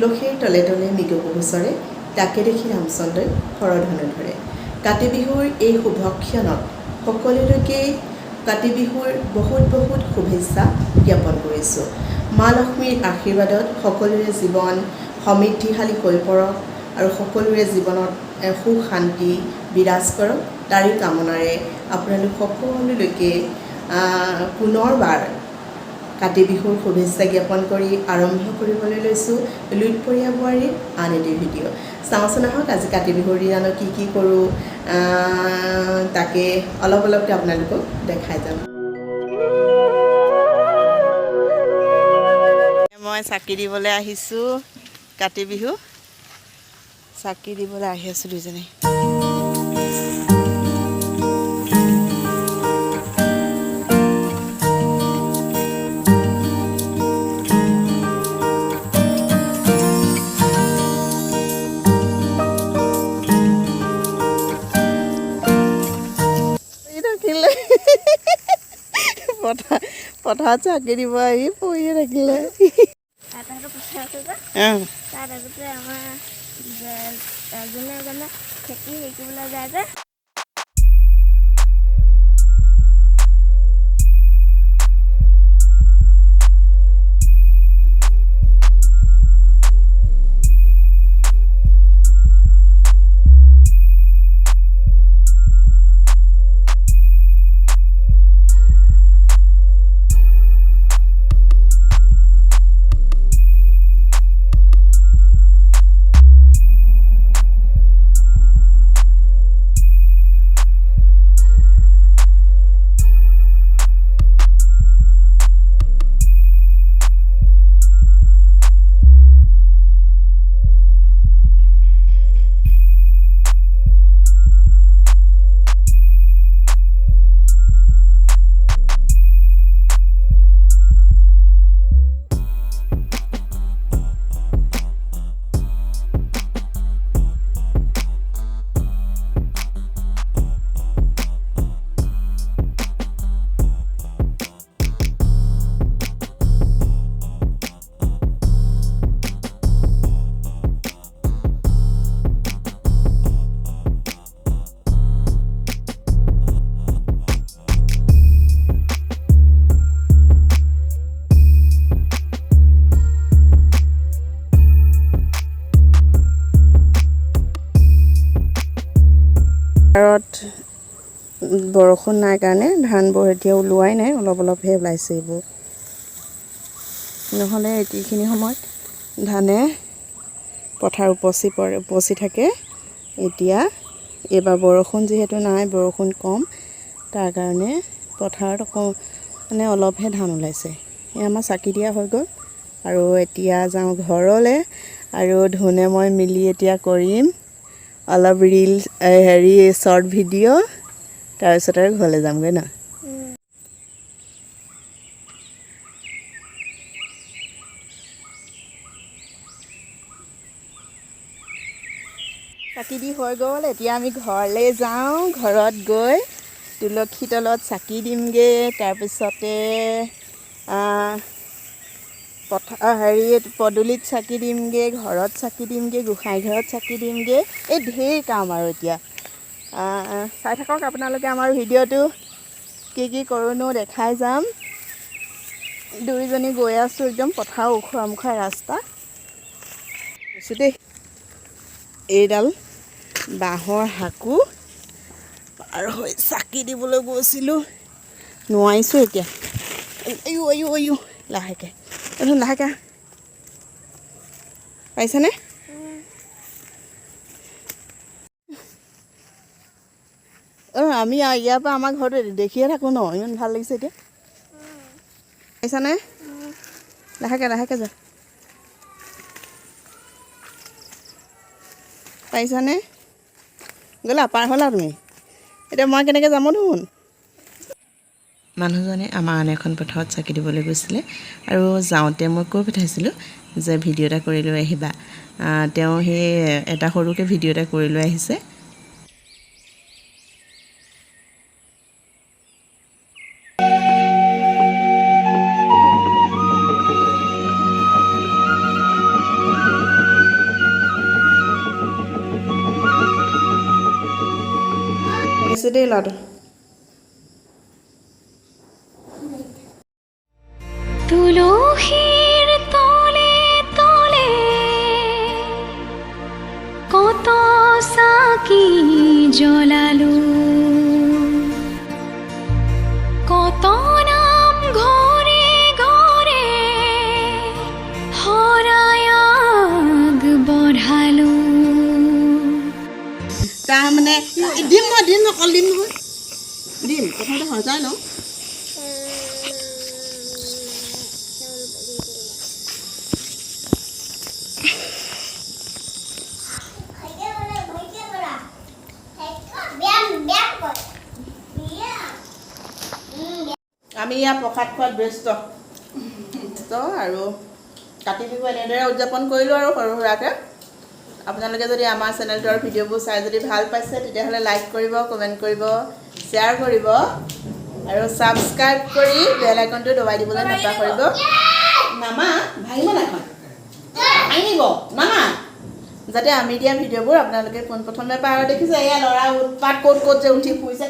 তুলসীৰ তলে তলে মৃগু পহুচৰে তাকে দেখি ৰামচন্দ্ৰই হৰধনু ধৰে। কাতি বিহুৰ এই শুভক্ষণত সকলোলৈকে কাতি বিহুৰ বহুত বহুত শুভেচ্ছা জ্ঞাপন কৰিছোঁ। মা লক্ষ্মীৰ আশীৰ্বাদত সকলোৰে জীৱন সমৃদ্ধিশালী হৈ পৰক আৰু সকলোৰে জীৱনত সুখ শান্তি বিৰাজ কৰক, তাৰি কামনাৰে আপোনালোক সকলোলৈকে পুনৰবাৰ কাতি বিহুৰ শুভেচ্ছা জ্ঞাপন কৰি আৰম্ভ কৰিবলৈ লৈছোঁ লুইতপৰীয়া বোৱাৰীৰ আন এটি ভিডিঅ'। চাওঁচোন আহক আজি কাতি বিহুৰ দিনানো কি কৰোঁ তাকে অলপকৈ আপোনালোকক দেখাই যাম। মই চাকি দিবলৈ আহিছোঁ, কাতি বিহু চাকি দিবলৈ আহি আছোঁ দুইজনী। পথাৰত চাকি দিব আহি পঢ়িয়ে থাকিলে। খেতি শিকিবলৈ যায় যে বৰষুণ নাই কাৰণে ধানবোৰ এতিয়া ওলোৱাই নাই, অলপহে ওলাইছে এইবোৰ। নহ'লে এইখিনি সময়ত ধানে পথাৰ উপচি থাকে। এতিয়া এইবাৰ বৰষুণ যিহেতু নাই, বৰষুণ কম, তাৰ কাৰণে পথাৰত অলপহে ধান ওলাইছে। এই আমাৰ চাকি দিয়া হৈ গ'ল আৰু এতিয়া যাওঁ ঘৰলৈ আৰু ধুনে মই মিলি এতিয়া কৰিম অলপ শ্বৰ্ট ভিডিঅ', তাৰপিছত আৰু ঘৰলৈ যামগৈ ন। চাকি দি হৈ গ'ল, এতিয়া আমি ঘৰলৈ যাওঁ। ঘৰত গৈ তুলসী তলত চাকি দিমগৈ, তাৰপিছতে পদূলিত চাকি দিমগৈ, ঘৰত চাকি দিমগৈ, গোঁসাই ঘৰত চাকি দিমগৈ। এই ঢেৰ কাম আৰু এতিয়া চাই থাকক আপোনালোকে আমাৰ ভিডিঅ'টো। কি কৰোঁনো দেখাই যাম। দুইজনী গৈ আছোঁ একদম পথাৰৰ ওখৰা মুখৰা ৰাস্তা গৈছোঁ দেই। এইডাল বাঁহৰ সাঁকো পাৰ হৈ চাকি দিবলৈ গৈছিলোঁ, নোৱাৰিছোঁ এতিয়া। আয়ো লাহেকৈ পাৰিছানে? আমি ইয়াৰ পৰা আমাৰ ঘৰতে দেখিয়ে থাকোঁ ন, ইমান ভাল লাগিছে এতিয়া। পাৰিছানে? লাহেকৈ যা। পাৰিছানে? গ'লা, পাৰ হ'লা তুমি। এতিয়া মই কেনেকৈ যাম দেখোন। মানুহজনে আমাৰ আন এখন পথাৰত চাকি দিবলৈ গৈছিলে আৰু যাওঁতে মই কৈ পঠাইছিলোঁ যে ভিডিঅ' এটা কৰি লৈ আহিবা। তেওঁ সেই এটা সৰুকৈ ভিডিঅ' এটা কৰি লৈ আহিছে। লাগিছে দেই ল'ৰাটো তুলসীৰ তলে তলে কত চাকি জ্বলালো কত নাম ঘৰে ঘৰে শৰায়াগ বঢ়ালো তাৰমানে দিম অকল দিম নহয় দিম প্ৰথমতে সজাই লওঁ আমি ইয়াত প্ৰসাদ খোৱাত ব্যস্ত আৰু কাতি বিহু এনেদৰে উদযাপন কৰিলোঁ আৰু সৰু সুৰাকৈ আপোনালোকে যদি আমাৰ চেনেলটো আৰু ভিডিঅ'বোৰ চাই যদি ভাল পাইছে তেতিয়াহ'লে লাইক কৰিব কমেণ্ট কৰিব শ্বেয়াৰ কৰিব আৰু ছাবস্ক্ৰাইব কৰি বেল আইকনটো দবাই দিবলৈ নাপাহৰিব মামা ভাঙিব নাখন ভাঙিব মামা যাতে আমি দিয়া ভিডিঅ'বোৰ আপোনালোকে পোনপ্ৰথমে পায় আৰু দেখিছে এয়া ল'ৰা উৎপাত ক'ত যে উঠি ফুৰিছে